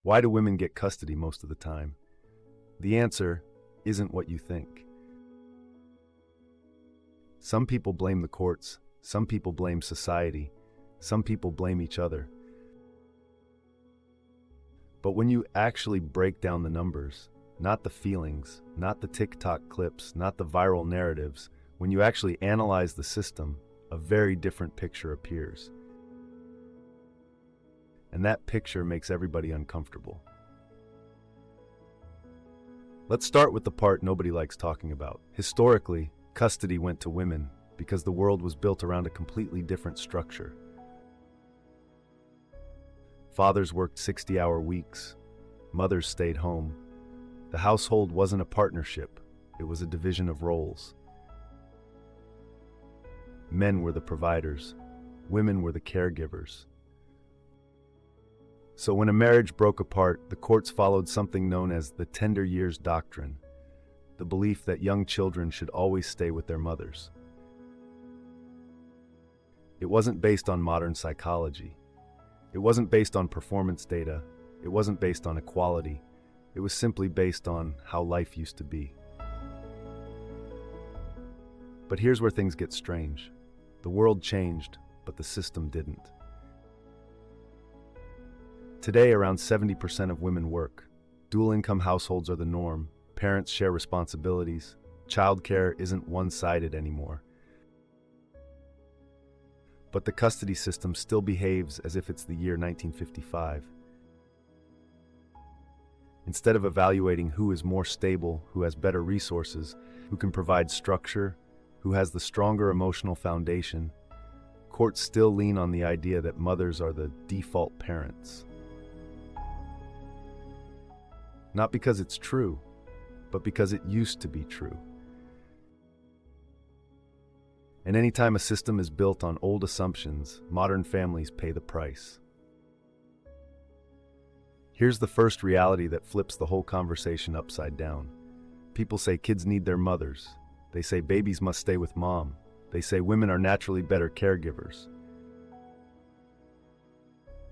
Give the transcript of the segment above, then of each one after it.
Why do women get custody most of the time? The answer isn't what you think. Some people blame the courts, some people blame society, some people blame each other. But when you actually break down the numbers, not the feelings, not the TikTok clips, not the viral narratives, when you actually analyze the system, a very different picture appears. And that picture makes everybody uncomfortable. Let's start with the part nobody likes talking about. Historically, custody went to women because the world was built around a completely different structure. Fathers worked 60-hour weeks. Mothers stayed home. The household wasn't a partnership. It was a division of roles. Men were the providers. Women were the caregivers. So when a marriage broke apart, the courts followed something known as the tender years doctrine, the belief that young children should always stay with their mothers. It wasn't based on modern psychology. It wasn't based on performance data. It wasn't based on equality. It was simply based on how life used to be. But here's where things get strange. The world changed, but the system didn't. Today, around 70% of women work. Dual-income households are the norm. Parents share responsibilities. Childcare isn't one-sided anymore. But the custody system still behaves as if it's the year 1955. Instead of evaluating who is more stable, who has better resources, who can provide structure, who has the stronger emotional foundation, courts still lean on the idea that mothers are the default parents. Not because it's true, but because it used to be true. And anytime a system is built on old assumptions, modern families pay the price. Here's the first reality that flips the whole conversation upside down. People say kids need their mothers. They say babies must stay with mom. They say women are naturally better caregivers.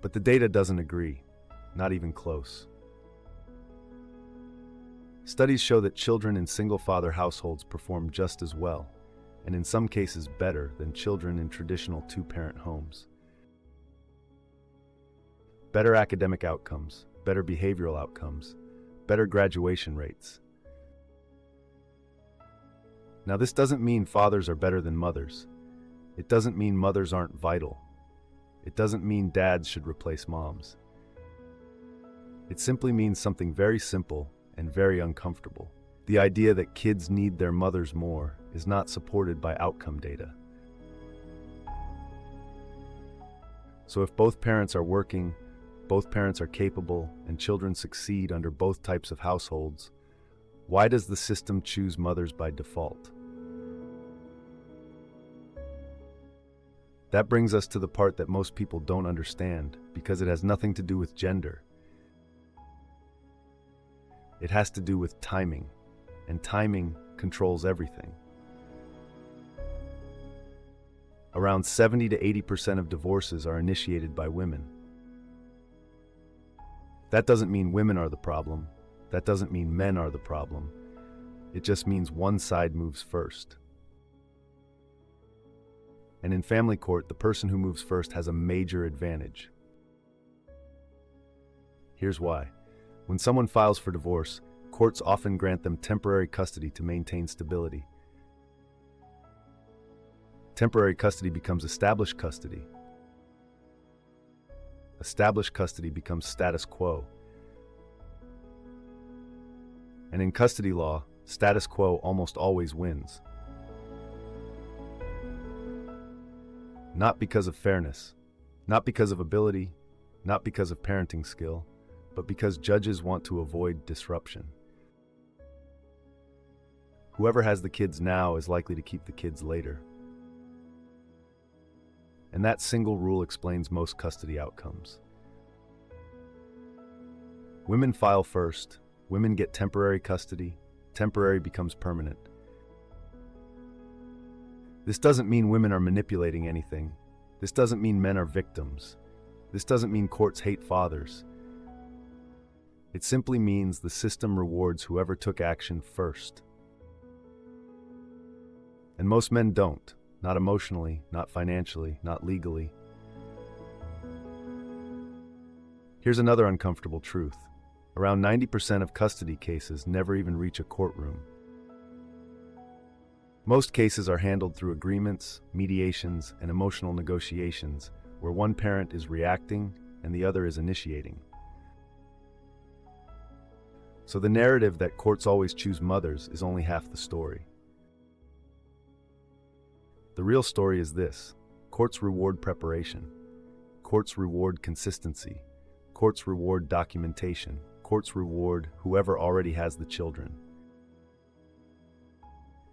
But the data doesn't agree, not even close. Studies show that children in single-father households perform just as well, and in some cases better than children in traditional two-parent homes. Better academic outcomes, better behavioral outcomes, better graduation rates. Now, this doesn't mean fathers are better than mothers. It doesn't mean mothers aren't vital. It doesn't mean dads should replace moms. It simply means something very simple and very uncomfortable. The idea that kids need their mothers more is not supported by outcome data. So if both parents are working, both parents are capable, and children succeed under both types of households, why does the system choose mothers by default? That brings us to the part that most people don't understand, because it has nothing to do with gender. It has to do with timing, and timing controls everything. Around 70 to 80% of divorces are initiated by women. That doesn't mean women are the problem. That doesn't mean men are the problem. It just means one side moves first. And in family court, the person who moves first has a major advantage. Here's why. When someone files for divorce, courts often grant them temporary custody to maintain stability. Temporary custody becomes established custody. Established custody becomes status quo. And in custody law, status quo almost always wins. Not because of fairness, not because of ability, not because of parenting skill, but because judges want to avoid disruption. Whoever has the kids now is likely to keep the kids later. And that single rule explains most custody outcomes. Women file first, women get temporary custody, temporary becomes permanent. This doesn't mean women are manipulating anything. This doesn't mean men are victims. This doesn't mean courts hate fathers. It simply means the system rewards whoever took action first. And most men don't. Not emotionally, not financially, not legally. Here's another uncomfortable truth. Around 90% of custody cases never even reach a courtroom. Most cases are handled through agreements, mediations, and emotional negotiations, where one parent is reacting and the other is initiating. So the narrative that courts always choose mothers is only half the story. The real story is this: courts reward preparation. Courts reward consistency. Courts reward documentation. Courts reward whoever already has the children.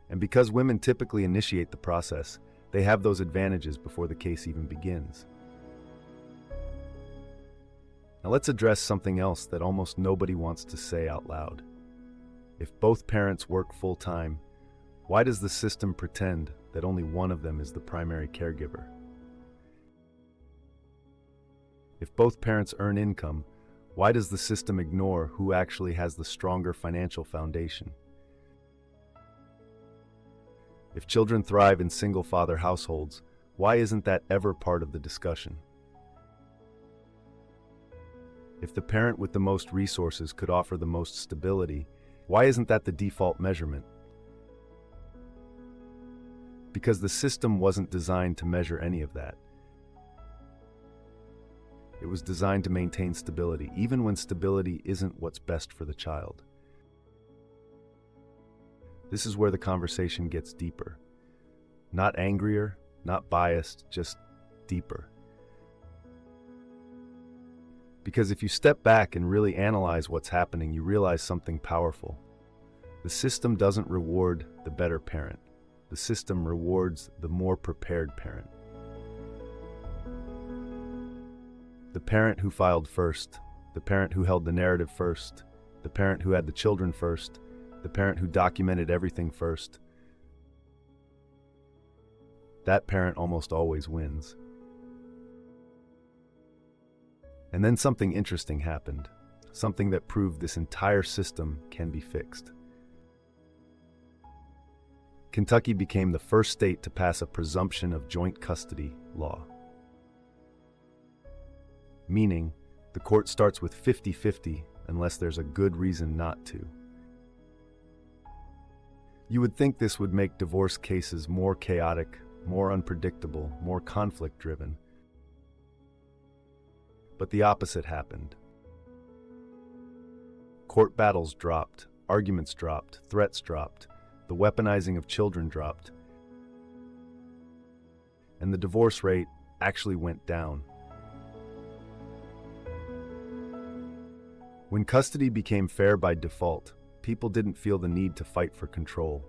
And because women typically initiate the process, they have those advantages before the case even begins. Now let's address something else that almost nobody wants to say out loud. If both parents work full-time, why does the system pretend that only one of them is the primary caregiver? If both parents earn income, why does the system ignore who actually has the stronger financial foundation? If children thrive in single-father households, why isn't that ever part of the discussion? If the parent with the most resources could offer the most stability, why isn't that the default measurement? Because the system wasn't designed to measure any of that. It was designed to maintain stability, even when stability isn't what's best for the child. This is where the conversation gets deeper. Not angrier, not biased, just deeper. Because if you step back and really analyze what's happening, you realize something powerful. The system doesn't reward the better parent. The system rewards the more prepared parent. The parent who filed first, the parent who held the narrative first, the parent who had the children first, the parent who documented everything first. That parent almost always wins. And then something interesting happened, something that proved this entire system can be fixed. Kentucky became the first state to pass a presumption of joint custody law. Meaning, the court starts with 50-50 unless there's a good reason not to. You would think this would make divorce cases more chaotic, more unpredictable, more conflict-driven. But the opposite happened. Court battles dropped, arguments dropped, threats dropped, the weaponizing of children dropped, and the divorce rate actually went down. When custody became fair by default, people didn't feel the need to fight for control.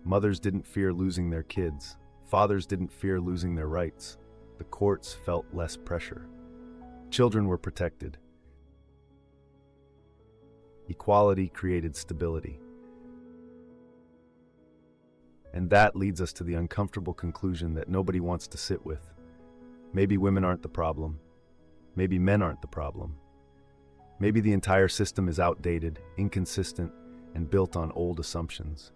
Mothers didn't fear losing their kids. Fathers didn't fear losing their rights. The courts felt less pressure. Children were protected. Equality created stability. And that leads us to the uncomfortable conclusion that nobody wants to sit with. Maybe women aren't the problem. Maybe men aren't the problem. Maybe the entire system is outdated, inconsistent, and built on old assumptions.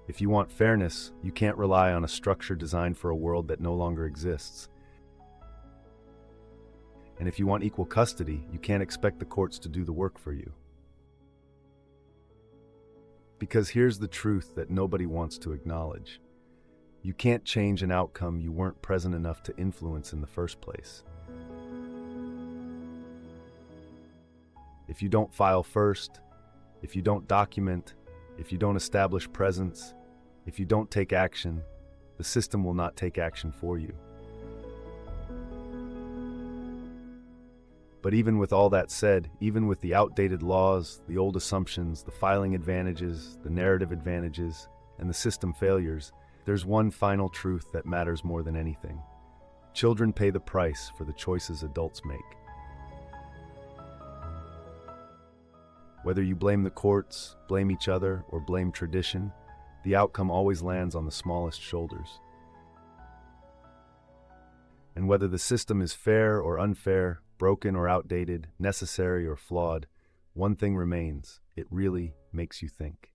If you want fairness, you can't rely on a structure designed for a world that no longer exists. And if you want equal custody, you can't expect the courts to do the work for you. Because here's the truth that nobody wants to acknowledge. You can't change an outcome you weren't present enough to influence in the first place. If you don't file first, if you don't document, if you don't establish presence, if you don't take action, the system will not take action for you. But even with all that said, even with the outdated laws, the old assumptions, the filing advantages, the narrative advantages, and the system failures, there's one final truth that matters more than anything. Children pay the price for the choices adults make. Whether you blame the courts, blame each other, or blame tradition, the outcome always lands on the smallest shoulders. And whether the system is fair or unfair, broken or outdated, necessary or flawed, one thing remains: it really makes you think.